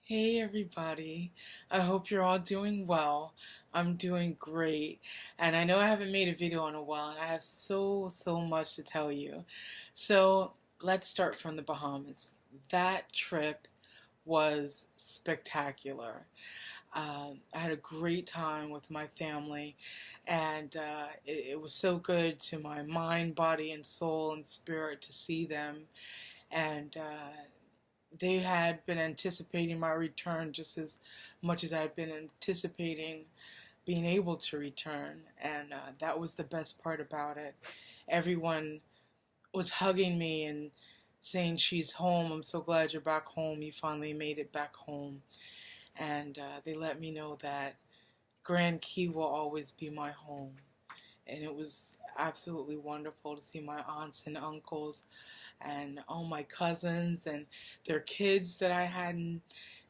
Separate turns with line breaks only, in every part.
Hey everybody, I hope you're all doing well. I'm doing great, and I know I haven't made a video in a while, and I have so much to tell you. So let's start from the Bahamas. That trip was spectacular. I had a great time with my family, and it was so good to my mind, body, and soul and spirit to see them. And they had been anticipating my return just as much as I had been anticipating being able to return, and that was the best part about it. Everyone was hugging me and saying, "She's home. I'm so glad you're back home. You finally made it back home." And they let me know that Grand Key will always be my home. And it was absolutely wonderful to see my aunts and uncles and all my cousins and their kids that I hadn't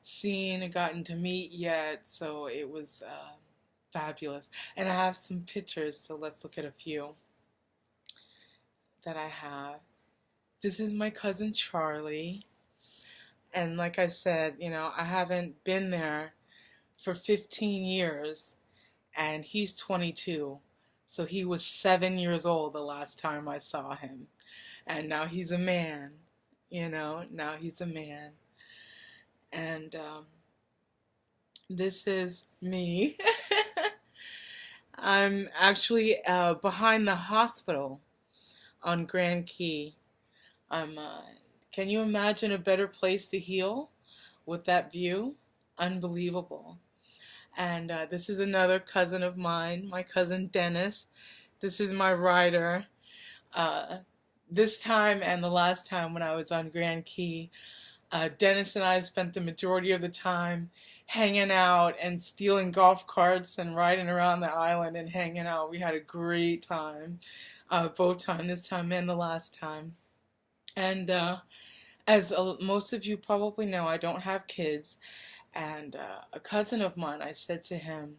seen and gotten to meet yet. So it was fabulous. And I have some pictures, so let's look at a few that I have. This is my cousin Charlie. And like I said, I haven't been there for 15 years, and he's 22. So he was 7 years old the last time I saw him. And now he's a man, now he's a man. And this is me. I'm actually behind the hospital on Grand Key. Can you imagine a better place to heal with that view? Unbelievable. And this is another cousin of mine, my cousin Dennis. This is my rider. This time and the last time when I was on Grand Key, Dennis and I spent the majority of the time hanging out and stealing golf carts and riding around the island and hanging out. We had a great time, both time, this time and the last time. And as most of you probably know, I don't have kids. And a cousin of mine, I said to him,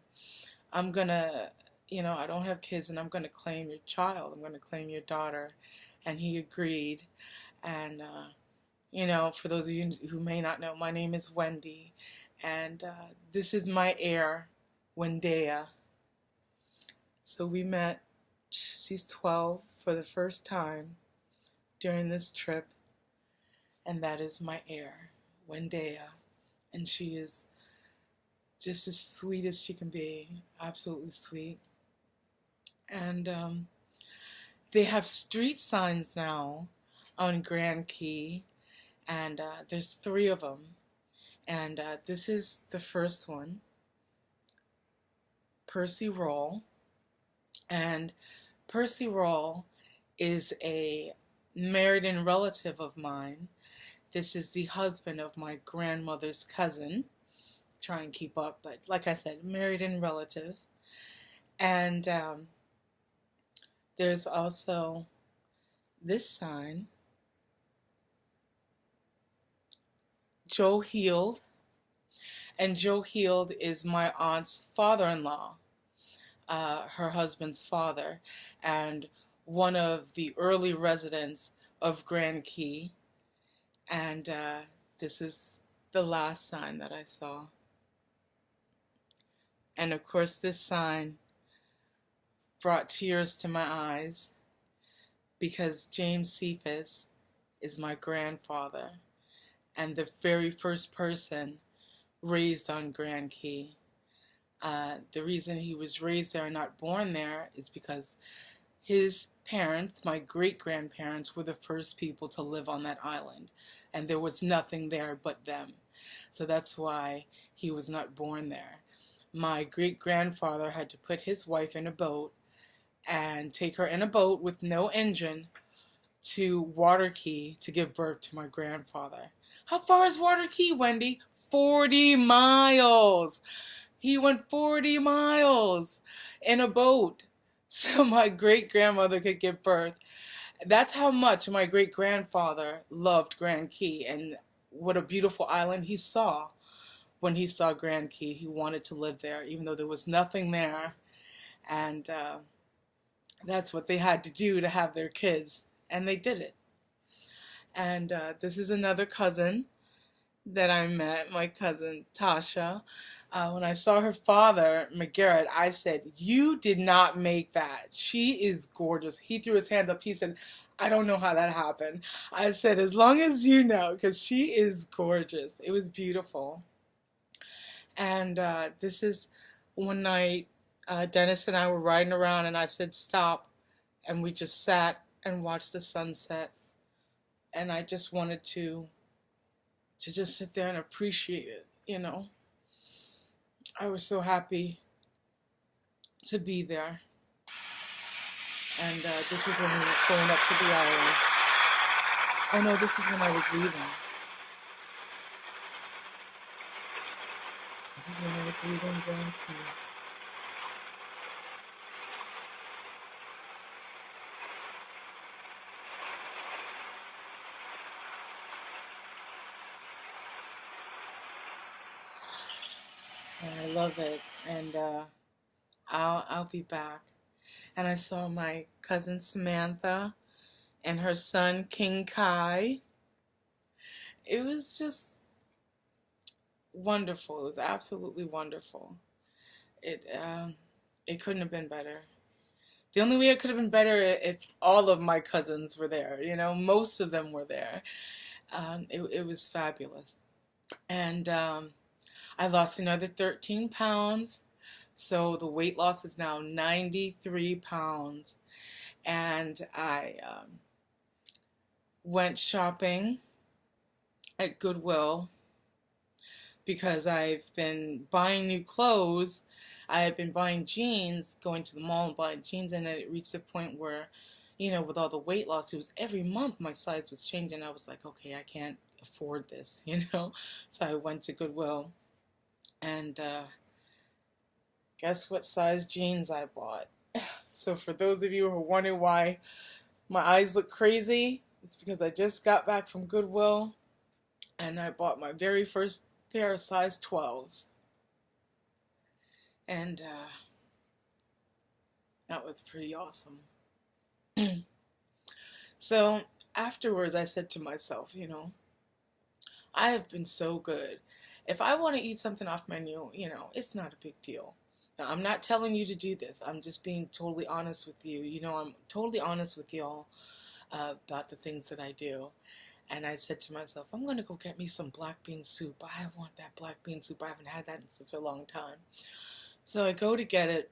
I'm going to, I don't have kids, and I'm going to claim your child. I'm going to claim your daughter. And he agreed. And, for those of you who may not know, my name is Wendy. And this is my heir, Wendea. So we met, she's 12, for the first time during this trip. And that is my heir, Wendea. And she is just as sweet as she can be, absolutely sweet. And they have street signs now on Grand Key, and there's 3 of them. And this is the first one, Percy Roll. And Percy Roll is a married-in relative of mine. This is the husband of my grandmother's cousin. Try and keep up, but like I said, married-in relative. And there's also this sign, Joe Heald. And Joe Heald is my aunt's father-in-law, her husband's father, and one of the early residents of Grand Key. And this is the last sign that I saw. And of course, this sign brought tears to my eyes because James Cephas is my grandfather and the very first person raised on Grand Key. The reason he was raised there and not born there is because his parents, my great-grandparents, were the first people to live on that island, and there was nothing there but them. So that's why he was not born there. My great-grandfather had to put his wife in a boat and take her in a boat with no engine to Waterkey to give birth to my grandfather. How far is Waterkey, Wendy? 40 miles! He went 40 miles in a boat so my great-grandmother could give birth. That's how much my great-grandfather loved Grand Key, and what a beautiful island he saw. When he saw Grand Key, he wanted to live there, even though there was nothing there. And that's what they had to do to have their kids, and they did it. And this is another cousin. that I met, my cousin Tasha. When I saw her father, McGarrett, I said, "You did not make that. She is gorgeous." He threw his hands up. He said, "I don't know how that happened." I said, "As long as you know, because she is gorgeous." It was beautiful. And this is one night, Dennis and I were riding around, and I said, "Stop." And we just sat and watched the sunset. And I just wanted to just sit there and appreciate it, you know. I was so happy to be there. And this is when we were going up to the island. Oh no, this is when I was leaving. This is when I was leaving going to. And I love it. And I'll be back. And I saw my cousin Samantha and her son King Kai. It was just wonderful. It was absolutely wonderful. It it couldn't have been better. The only way it could have been better if all of my cousins were there. You know, most of them were there. It was fabulous. And I lost another 13 pounds. So the weight loss is now 93 pounds. And I went shopping at Goodwill because I've been buying new clothes. I had been buying jeans, going to the mall and buying jeans, and then it reached a point where, you know, with all the weight loss, it was every month my size was changing. I was like, okay, I can't afford this, you know? So I went to Goodwill, and guess what size jeans I bought? So for those of you who are wondering why my eyes look crazy, it's because I just got back from Goodwill, and I bought my very first pair of size 12s. And that was pretty awesome. So afterwards, I said to myself, you know, I have been so good. If I want to eat something off menu, you know, it's not a big deal. Now, I'm not telling you to do this. I'm just being totally honest with you. You know, I'm totally honest with y'all about the things that I do. And I said to myself, I'm going to go get me some black bean soup. I want that black bean soup. I haven't had that in such a long time. So I go to get it.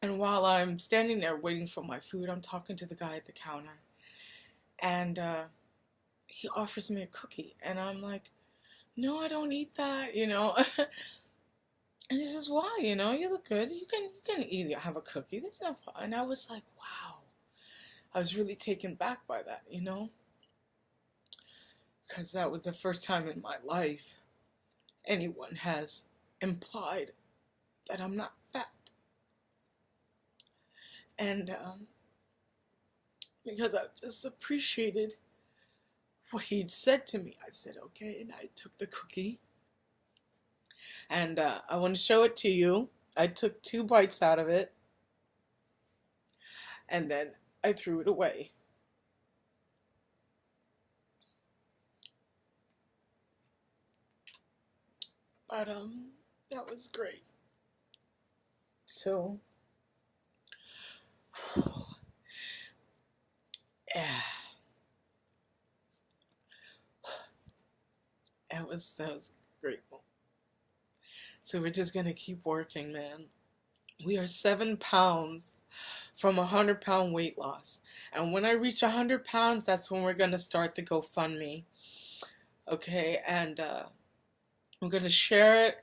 And while I'm standing there waiting for my food, I'm talking to the guy at the counter. And he offers me a cookie. And I'm like, no, I don't eat that, you know. And he says, why? You know, you look good. You can eat it, have a cookie. That's no problem. And I was like, wow. I was really taken back by that, you know. Because that was the first time in my life anyone has implied that I'm not fat. And because I just appreciated what he'd said to me, I said, okay, and I took the cookie. And I want to show it to you. I took 2 bites out of it, and then I threw it away. But that was great. So, yeah, that was great. So we're just gonna keep working, man. We are 7 pounds from 100-pound weight loss. And when I reach 100 pounds, that's when we're going to start the GoFundMe. Okay, and we're going to share it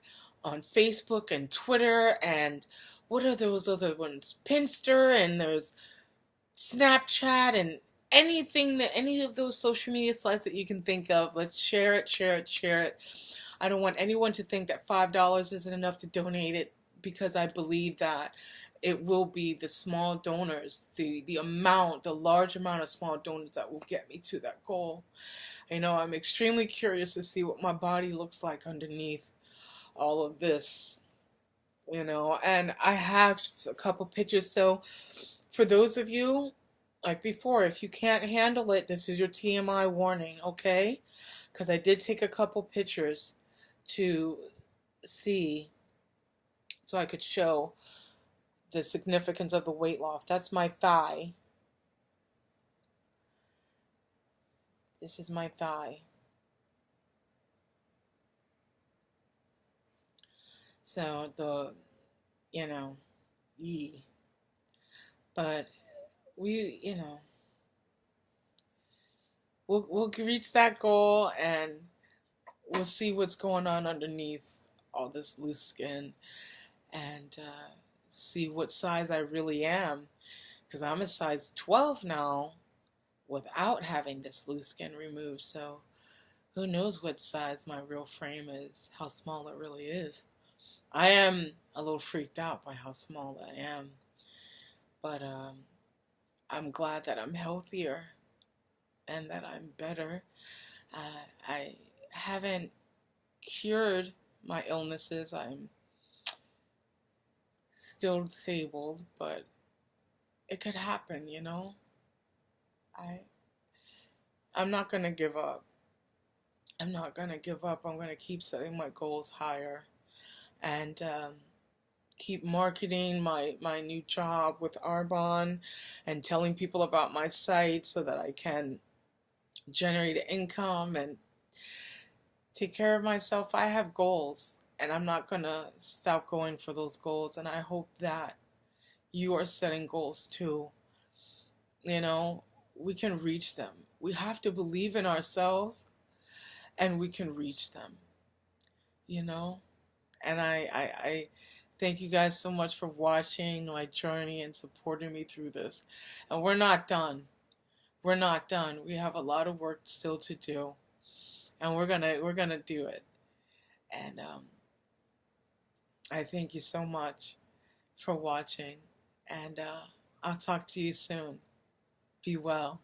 on Facebook and Twitter and what are those other ones? Pinster, and there's Snapchat and anything that any of those social media sites that you can think of. Let's share it, share it, share it. I don't want anyone to think that $5 isn't enough to donate it, because I believe that it will be the small donors, the large amount of small donors that will get me to that goal. You know, I'm extremely curious to see what my body looks like underneath all of this, you know, and I have a couple pictures. So for those of you, like before, if you can't handle it, this is your TMI warning, okay? because I did take a couple pictures to see so I could show the significance of the weight loss. That's my thigh. This is my thigh. So you know, yee. But we, we'll reach that goal, and we'll see what's going on underneath all this loose skin, and see what size I really am, because I'm a size 12 now without having this loose skin removed. So who knows what size my real frame is, how small it really is. I am a little freaked out by how small I am, but I'm glad that I'm healthier and that I'm better. I haven't cured my illnesses. I'm still disabled, but it could happen, I I'm not gonna give up. I'm not gonna give up. I'm gonna keep setting my goals higher, and keep marketing my new job with Arbonne, and telling people about my site so that I can generate income and take care of myself. I have goals, and I'm not gonna stop going for those goals, and I hope that you are setting goals too. We can reach them. We have to believe in ourselves, and we can reach them, and I thank you guys so much for watching my journey and supporting me through this. And we're not done. We're not done. We have a lot of work still to do, and we're gonna do it. And I thank you so much for watching, and I'll talk to you soon. Be well.